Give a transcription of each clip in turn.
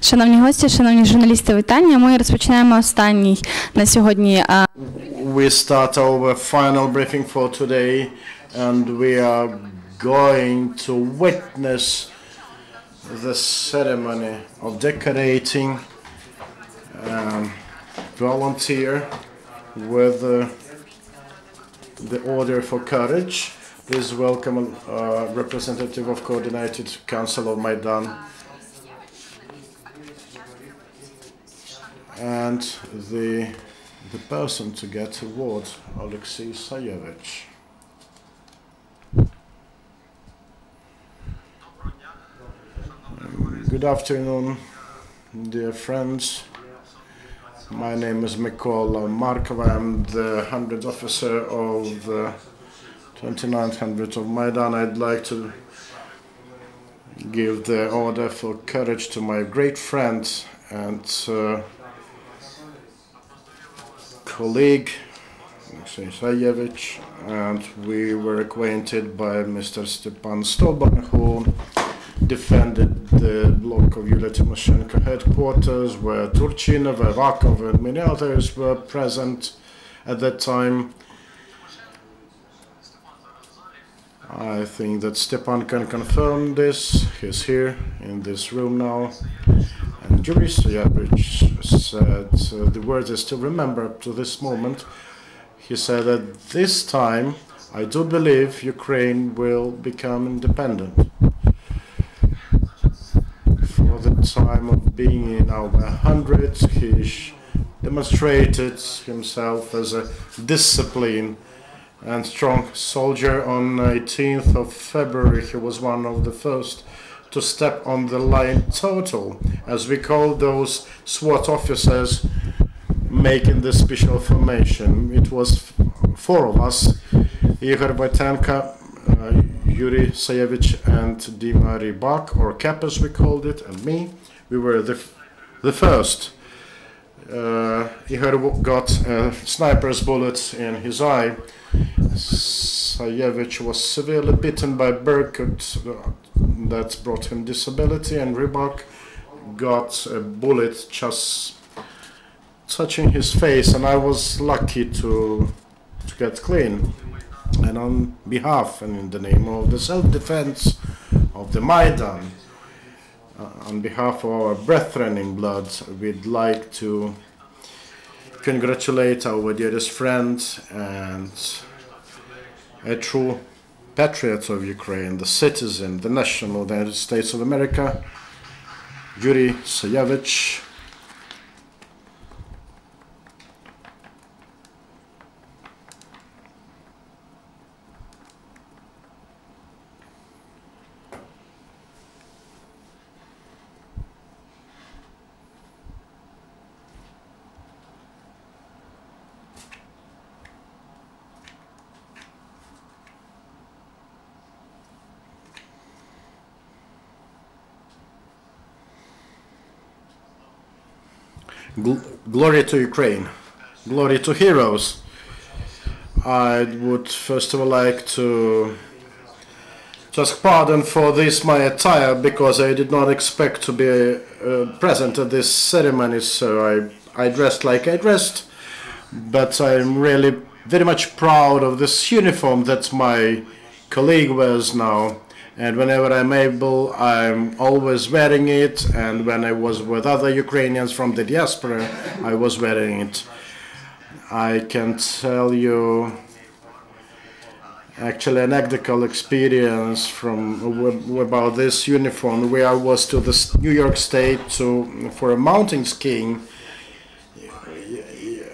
Шановні гості, шановні журналісти, вітання. Ми розпочинаємо останній на сьогодні. We start our final briefing for today, and we are going to witness the ceremony of decorating volunteer with the Order for Courage. Please welcome representative of Coordinated Council of Maidan and the person to get award, Oleksiy Sayevych. Good afternoon, dear friends. My name is Mykola Markov. I'm the 100th officer of the 2900 of Maidan. I'd like to give the Order for Courage to my great friend and colleague, Yuriy Sayevych, and we were acquainted by Mr. Stepan Stoban, who defended the block of Yulia Tymoshenko headquarters, where Turchinov, Evakov, and many others were present at that time. I think that Stepan can confirm this. He's here in this room now. And Yuriy Sayevych said the words I still remember up to this moment. He said that this time I do believe Ukraine will become independent. For the time of being in our 100, he demonstrated himself as a disciplined and strong soldier. On 18th of February, he was one of the first to step on the line total, as we call those SWAT officers making the special formation. It was four of us, Igor Voitenko, Yuriy Sayevych, and Dima Rybak, or Cap as we called it, and me. We were the first. Igor got a sniper's bullet in his eye. Sayevych was severely bitten by Barricade that brought him disability, and Rybak got a bullet just touching his face, and I was lucky to get clean. And on behalf and in the name of the self-defense of the Maidan, on behalf of our brethren in blood, we'd like to congratulate our dearest friend and a true patriot of Ukraine, the citizen, the national of the United States of America, Yuriy Sayevych. Glory to Ukraine, glory to heroes. I would first of all like to ask pardon for this my attire, because I did not expect to be present at this ceremony, so I dressed like I dressed, but I'm really very much proud of this uniform that my colleague wears now. And whenever I'm able, I'm always wearing it, and when I was with other Ukrainians from the diaspora, I was wearing it. I can tell you actually an anecdotal experience about this uniform, where I was to the New York State for a mountain skiing,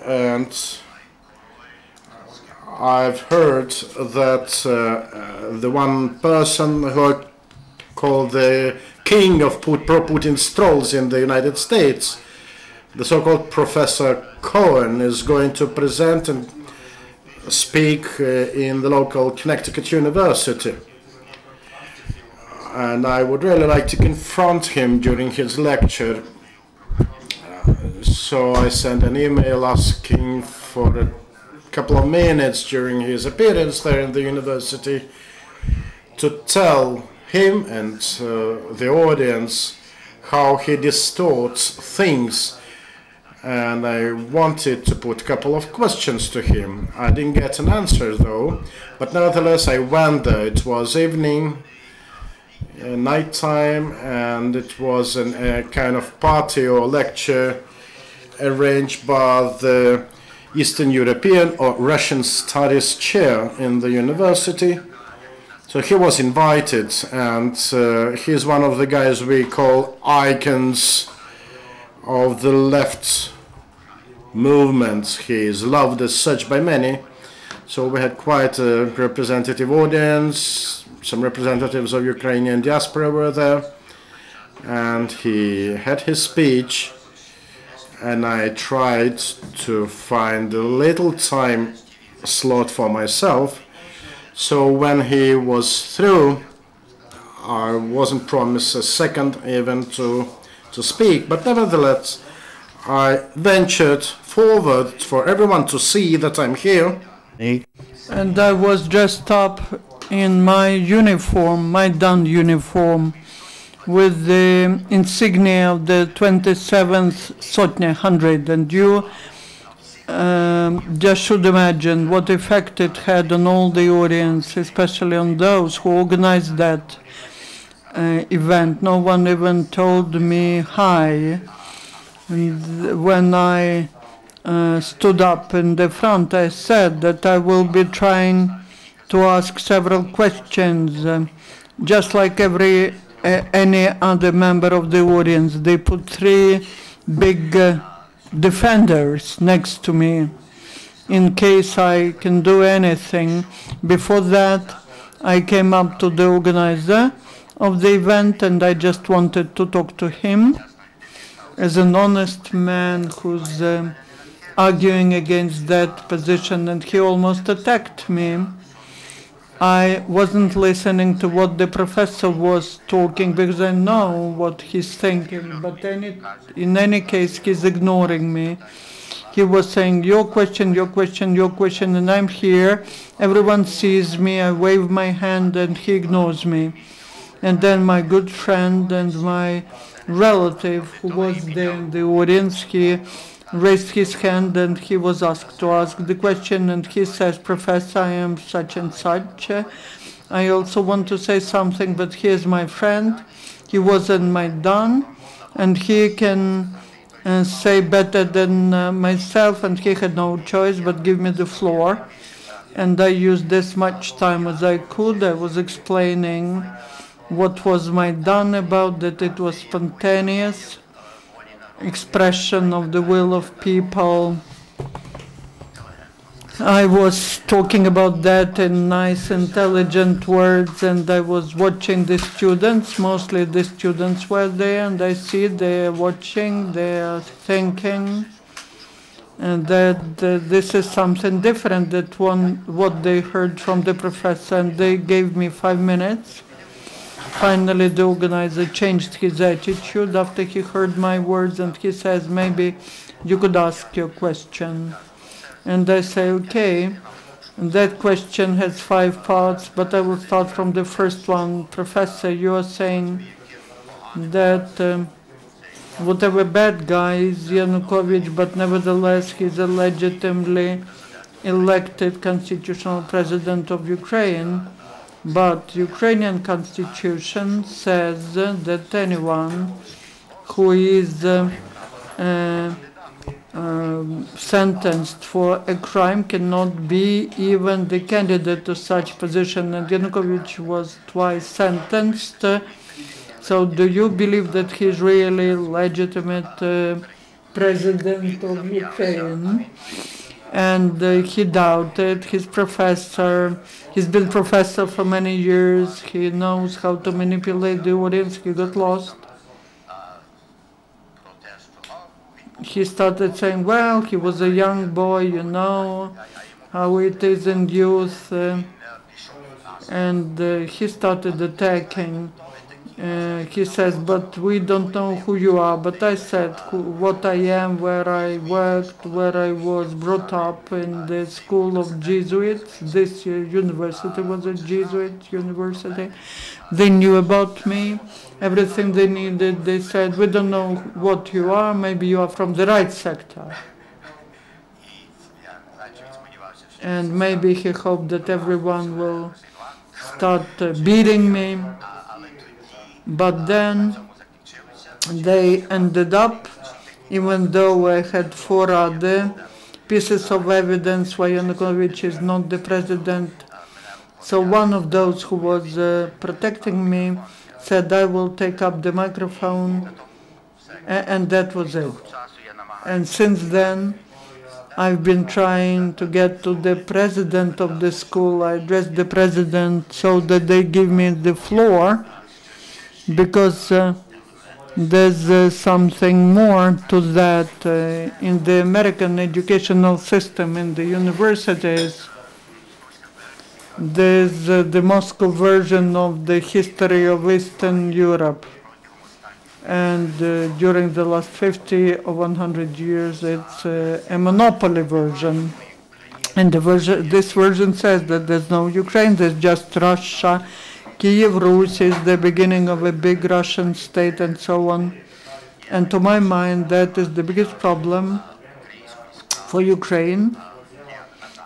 and I've heard that the one person who are called the king of pro-Putin strolls in the United States, the so-called Professor Cohen, is going to present and speak in the local Connecticut University. And I would really like to confront him during his lecture. So I sent an email asking for a couple of minutes during his appearance there in the university to tell him and the audience how he distorts things. And I wanted to put a couple of questions to him. I didn't get an answer though, but nevertheless I went there. It was evening, night time, and it was a kind of party or lecture arranged by the Eastern European or Russian Studies chair in the university. So he was invited, and he's one of the guys we call icons of the left movement. He is loved as such by many. So we had quite a representative audience. Some representatives of Ukrainian diaspora were there, and he had his speech, and I tried to find a little time slot for myself. So when he was through, I wasn't promised a second even to speak, but nevertheless I ventured forward for everyone to see that I'm here. And I was dressed up in my uniform, my Don uniform, with the insignia of the 27th Sotnya 100, and you just should imagine what effect it had on all the audience, especially on those who organized that event. No one even told me hi. And when I stood up in the front, I said that I will be trying to ask several questions, just like any other member of the audience. They put three big defenders next to me in case I can do anything. Before that, I came up to the organizer of the event, and I just wanted to talk to him as an honest man who's arguing against that position, and he almost attacked me. I wasn't listening to what the professor was talking because I know what he's thinking, but in any case, he's ignoring me. He was saying, your question, your question, your question, and I'm here. Everyone sees me, I wave my hand, and he ignores me. And then my good friend and my relative who was there in the audience, he raised his hand and he was asked to ask the question, and he says, Professor, I am such and such. I also want to say something, but he is my friend. He was in Maidan, and he can say better than myself, and he had no choice but give me the floor. And I used as much time as I could. I was explaining what was Maidan about, that it was spontaneous expression of the will of people. I was talking about that in nice, intelligent words, and I was watching the students. Mostly the students were there, and I see they're watching, they're thinking, and that this is something different than what they heard from the professor, and they gave me 5 minutes. Finally, the organizer changed his attitude after he heard my words, and he says, maybe you could ask your question. And I say, okay. And that question has 5 parts, but I will start from the first one. Professor, you are saying that whatever bad guy is Yanukovych, but nevertheless he's a legitimately elected constitutional president of Ukraine. But Ukrainian constitution says that anyone who is sentenced for a crime cannot be even the candidate to such position. And Yanukovych was twice sentenced. So do you believe that he's really legitimate president of Ukraine? And he doubted. His professor, he's been professor for many years. He knows how to manipulate the audience. He got lost. He started saying, well, he was a young boy, you know how it is in youth. And he started attacking he says, but we don't know who you are. But I said what I am, where I worked, where I was brought up in the school of Jesuits. This university was a Jesuit university. They knew about me, everything they needed. They said, we don't know what you are, maybe you are from the right sector. And maybe he hoped that everyone will start beating me. But then they ended up, even though I had 4 other pieces of evidence why Yanukovych is not the president. So one of those who was protecting me said, I will take up the microphone, and that was it. And since then, I've been trying to get to the president of the school. I addressed the president so that they give me the floor, because there's something more to that. In the American educational system, in the universities, there's the Moscow version of the history of Eastern Europe. And during the last 50 or 100 years, it's a monopoly version. And this version says that there's no Ukraine, there's just Russia. Kiev Rus is the beginning of a big Russian state, and so on. And to my mind, that is the biggest problem for Ukraine,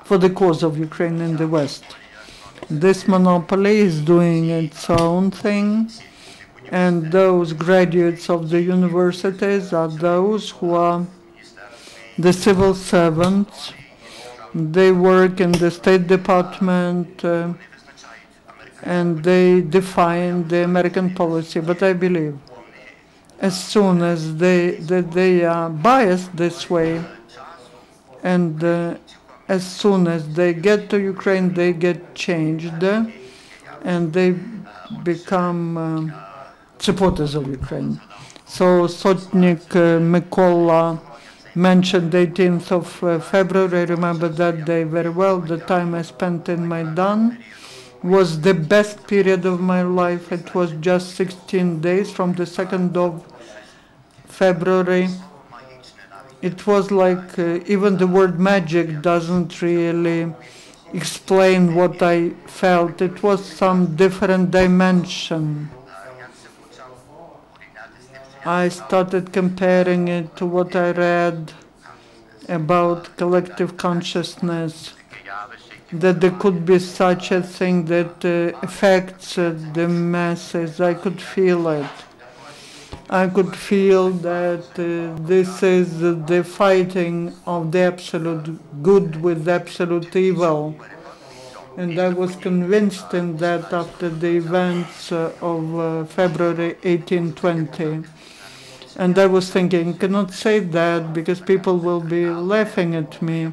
for the cause of Ukraine in the West. This monopoly is doing its own thing, and those graduates of the universities are those who are the civil servants. They work in the State Department, and they define the American policy. But I believe as soon as they are biased this way, and as soon as they get to Ukraine, they get changed, and they become supporters of Ukraine. So Sotnik Mykola mentioned 18th of February. I remember that day very well. The time I spent in Maidan was the best period of my life. It was just 16 days from the 2nd of February. It was like even the word magic doesn't really explain what I felt. It was some different dimension. I started comparing it to what I read about collective consciousness, that there could be such a thing that affects the masses. I could feel it. I could feel that this is the fighting of the absolute good with absolute evil. And I was convinced in that after the events of February 1820. And I was thinking, I cannot say that because people will be laughing at me.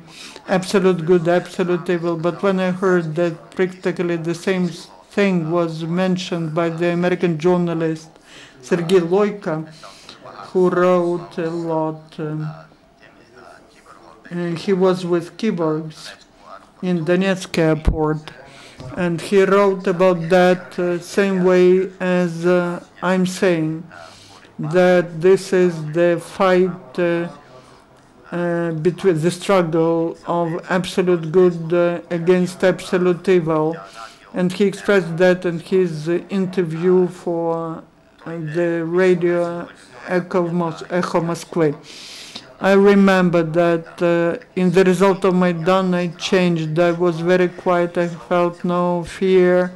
Absolute good, absolute evil. But when I heard that practically the same thing was mentioned by the American journalist Sergei Loika, who wrote a lot, he was with Kyborgs in Donetsk airport, and he wrote about that same way as I'm saying, that this is the fight between the struggle of absolute good against absolute evil. And he expressed that in his interview for the radio Echo Moskvy. I remember that in the result of Maidan I changed. I was very quiet. I felt no fear.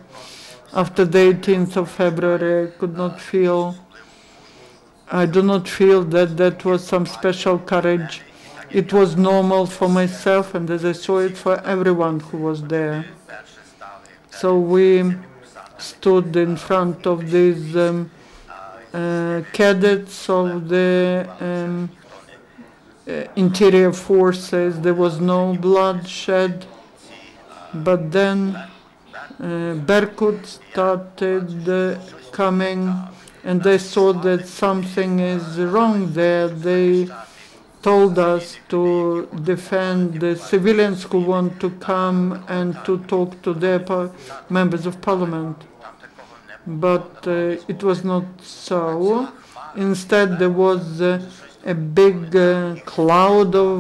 After the 18th of February, I could not feel, I do not feel that that was some special courage. It was normal for myself, and as I saw it for everyone who was there. So we stood in front of these cadets of the interior forces. There was no bloodshed, but then Berkut started coming, and they saw that something is wrong there. They told us to defend the civilians who want to come and to talk to their members of parliament. but it was not so. Instead, there was a big cloud of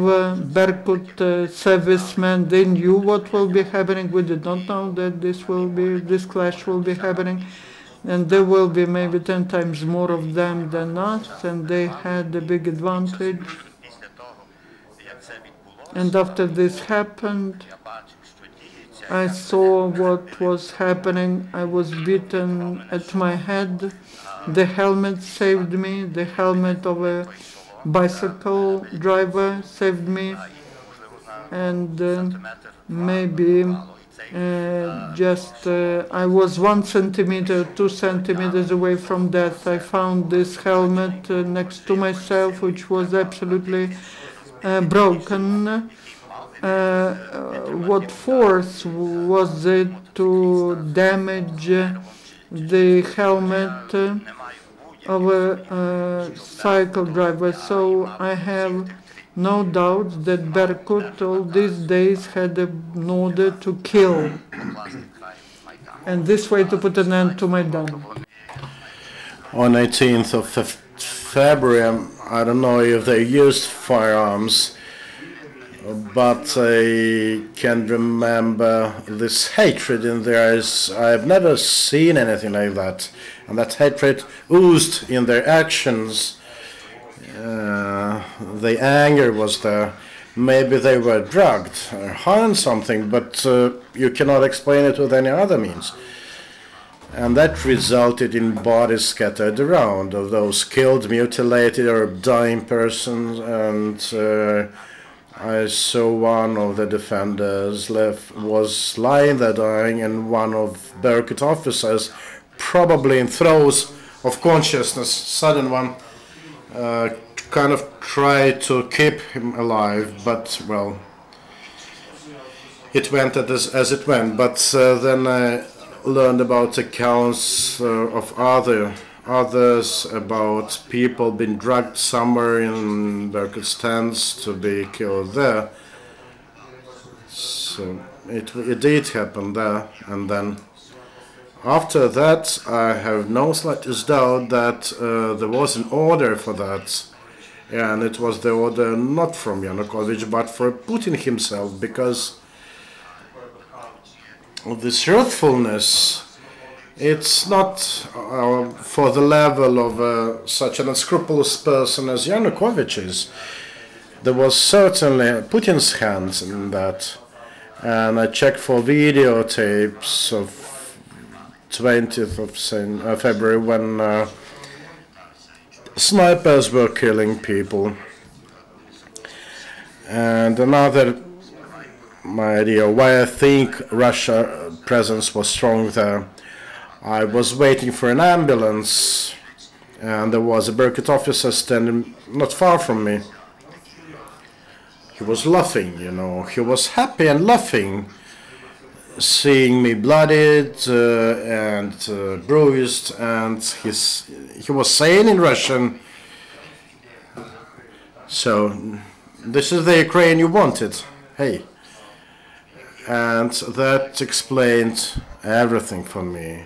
Berkut servicemen. They knew what will be happening. We did not know that this clash will be happening. And there will be maybe 10 times more of them than us, and they had a big advantage. And after this happened, I saw what was happening. I was beaten at my head. The helmet saved me. The helmet of a bicycle driver saved me. And maybe I was 1 centimeter, 2 centimeters away from death. I found this helmet next to myself, which was absolutely broken. What force was it to damage the helmet of a cycle driver? So I have no doubt that Berkut all these days had an order to kill, and this way to put an end to Maidan. On 18th of February, I don't know if they used firearms, but I can remember this hatred in their eyes. I've never seen anything like that, and that hatred oozed in their actions. The anger was there. Maybe they were drugged or high on something, but you cannot explain it with any other means. And that resulted in bodies scattered around of those killed, mutilated, or dying persons. And I saw one of the defenders was lying there dying, and one of Barricade officers, probably in throes of consciousness, sudden one, kind of tried to keep him alive, but well, it went as it went. But then I learned about accounts of others about people being drugged somewhere in Berkut stands to be killed there. So it did happen there, and then after that I have no slightest doubt that there was an order for that. And it was the order not from Yanukovych, but for Putin himself, because of this truthfulness. It's not for the level of such an unscrupulous person as Yanukovych is. There was certainly Putin's hands in that. And I checked for videotapes of 20th of February when snipers were killing people. And another idea why I think Russia's presence was strong there. I was waiting for an ambulance, and there was a Berkut officer standing not far from me. He was laughing, you know. He was happy and laughing, seeing me bloodied and bruised, and he was saying in Russian, "So, this is the Ukraine you wanted, hey." And that explained everything for me,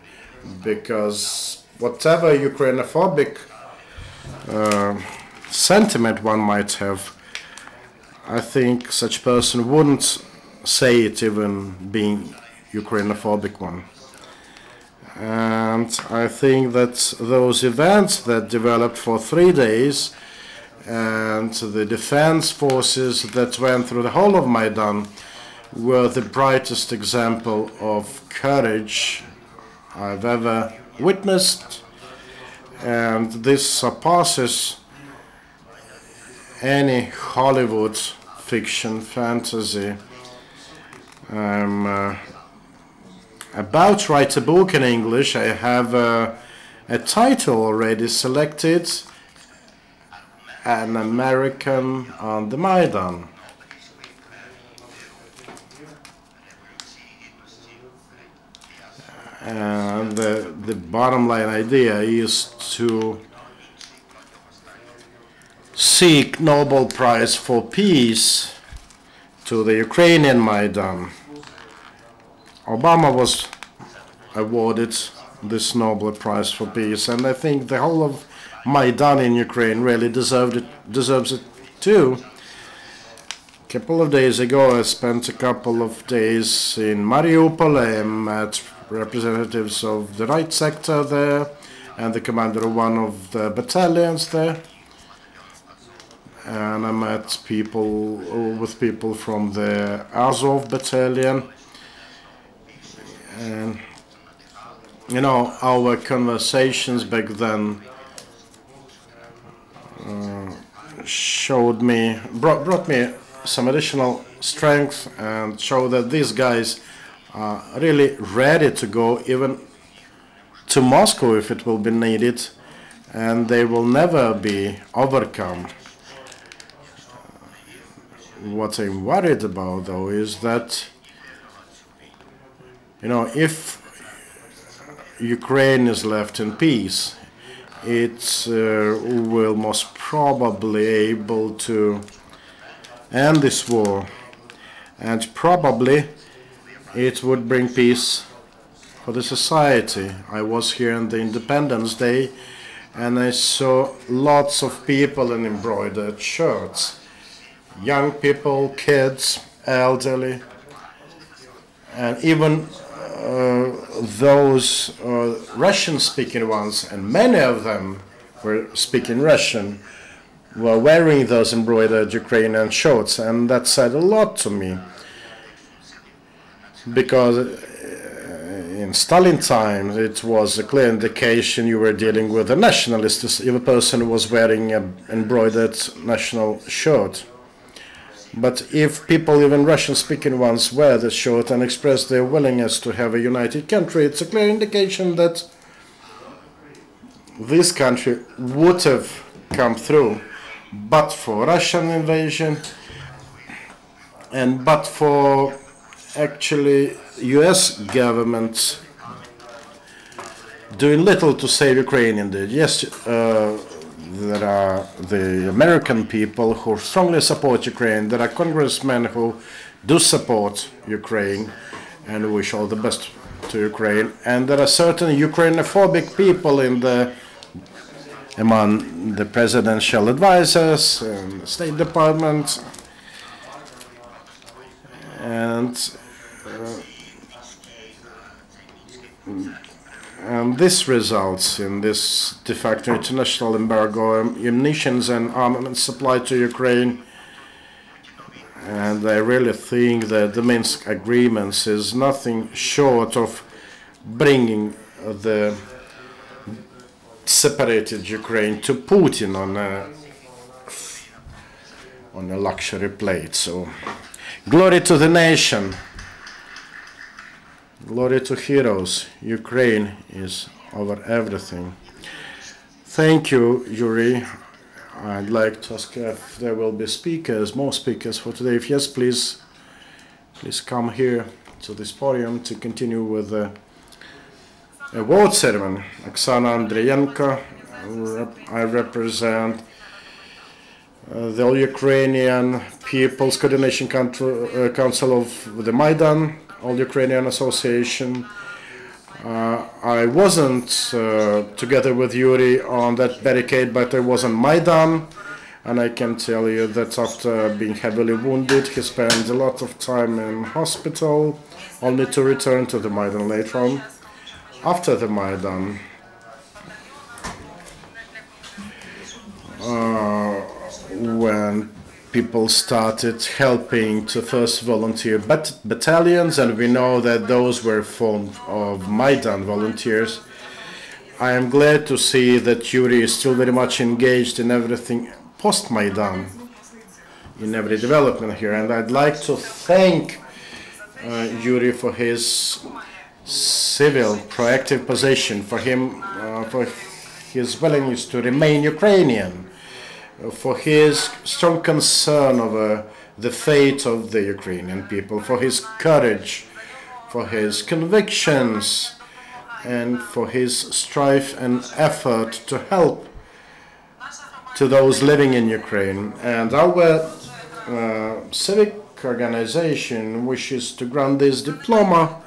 because whatever Ukrainophobic sentiment one might have, I think such person wouldn't say it even being Ukrainophobic one. And I think that those events that developed for 3 days and the defense forces that went through the whole of Maidan were the brightest example of courage I've ever witnessed, and this surpasses any Hollywood fiction, fantasy. I'm about to write a book in English. I have a title already selected, An American on the Maidan. And the bottom line idea is to seek Nobel Prize for Peace to the Ukrainian Maidan. Obama was awarded this Nobel Prize for Peace, and I think the whole of Maidan in Ukraine really deserves it too. A couple of days ago, I spent a couple of days in Mariupol. I met representatives of the right sector there and the commander of one of the battalions there. And I met with people from the Azov battalion. And, you know, our conversations back then brought me some additional strength and showed that these guys are really ready to go even to Moscow if it will be needed, and they will never be overcome. What I'm worried about, though, is that, you know, if Ukraine is left in peace, it will most probably able to end this war, and probably it would bring peace for the society. I was here on the Independence Day, and I saw lots of people in embroidered shirts. Young people, kids, elderly, and even those Russian-speaking ones, and many of them were speaking Russian, were wearing those embroidered Ukrainian shirts, and that said a lot to me. Because in Stalin times, it was a clear indication you were dealing with a nationalist if a person was wearing an embroidered national shirt. But if people, even Russian-speaking ones, wear this shirt and express their willingness to have a united country, it's a clear indication that this country would have come through, but for Russian invasion and but for actually US government doing little to save Ukraine indeed. Yes, there are the American people who strongly support Ukraine. There are congressmen who do support Ukraine and wish all the best to Ukraine. And there are certain Ukrainophobic people among the presidential advisors and the State Department. And this results in this de facto international embargo on munitions and armaments supplied to Ukraine. And I really think that the Minsk agreements is nothing short of bringing the separated Ukraine to Putin on a luxury plate. So, glory to the nation. Glory to heroes. Ukraine is over everything. Thank you, Yuriy. I'd like to ask if there will be more speakers for today. If yes, please come here to this podium to continue with the award ceremony. Oksana, Andriyenko. I represent the All-Ukrainian People's Coordination Council of the Maidan, All-Ukrainian Association. I wasn't together with Yuriy on that barricade, but I was on Maidan, and I can tell you that after being heavily wounded, he spent a lot of time in hospital, only to return to the Maidan later on. After the Maidan, when people started helping to first volunteer battalions, and we know that those were formed of Maidan volunteers. I am glad to see that Yuriy is still very much engaged in everything post-Maidan, in every development here, and I'd like to thank Yuriy for his civil, proactive position, for his willingness to remain Ukrainian, for his strong concern over the fate of the Ukrainian people, for his courage, for his convictions, and for his strife and effort to help to those living in Ukraine. And our civic organization wishes to grant this diploma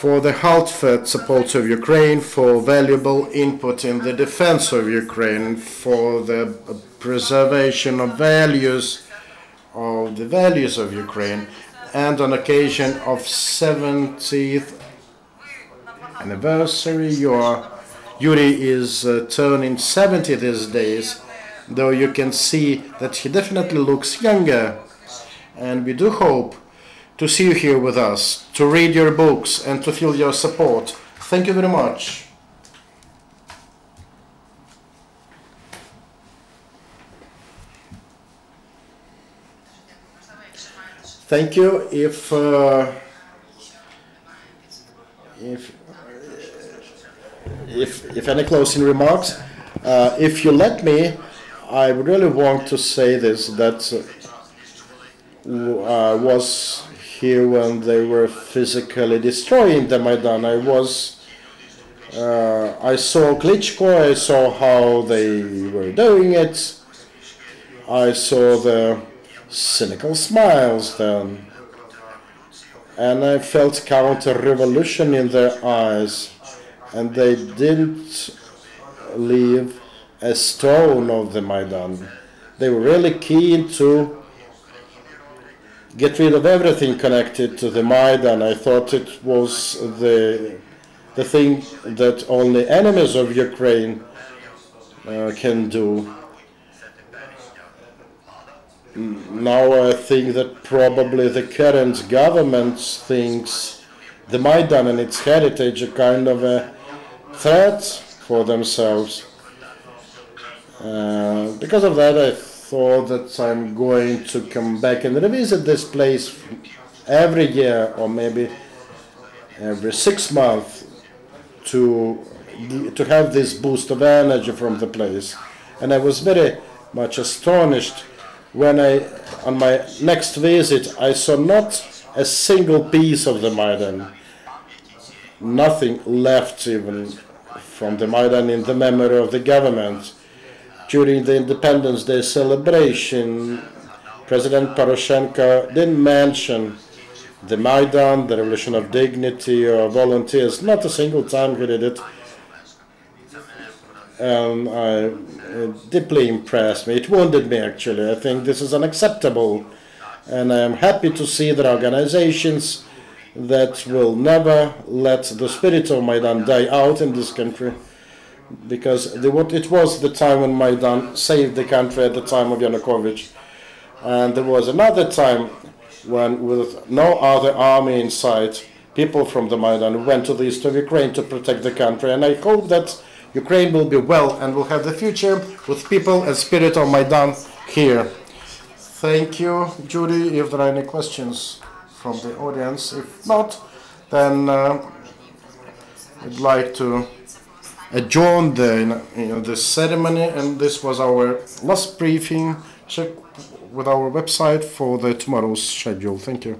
for the heartfelt support of Ukraine, for valuable input in the defense of Ukraine, for the preservation of the values of Ukraine, and on occasion of 70th anniversary, Yuriy is turning 70 these days, though you can see that he definitely looks younger, and we do hope to see you here with us, to read your books and to feel your support. Thank you very much. Thank you. If any closing remarks, if you let me, I would really want to say this, that I was here when they were physically destroying the Maidan. I saw Klitschko, I saw how they were doing it, I saw the cynical smiles then, and I felt counter-revolution in their eyes, and they didn't leave a stone of the Maidan. They were really keen to get rid of everything connected to the Maidan. I thought it was the thing that only enemies of Ukraine can do. Now I think that probably the current government thinks the Maidan and its heritage are kind of a threat for themselves. Because of that, I thought that I'm going to come back and revisit this place every year or maybe every 6 months to have this boost of energy from the place. And I was very much astonished when on my next visit, I saw not a single piece of the Maidan, nothing left even from the Maidan in the memory of the government. During the Independence Day celebration, President Poroshenko didn't mention the Maidan, the Revolution of Dignity, or volunteers. Not a single time he did it. And it deeply impressed me. It wounded me, actually. I think this is unacceptable. And I am happy to see that organizations that will never let the spirit of Maidan die out in this country, because it was the time when Maidan saved the country at the time of Yanukovych. And there was another time when, with no other army in sight, people from the Maidan went to the east of Ukraine to protect the country. And I hope that Ukraine will be well and will have the future with people and spirit of Maidan here. Thank you, Judy. If there are any questions from the audience, if not, then I'd like to adjourn the ceremony, and this was our last briefing. Check with our website for the tomorrow's schedule. Thank you.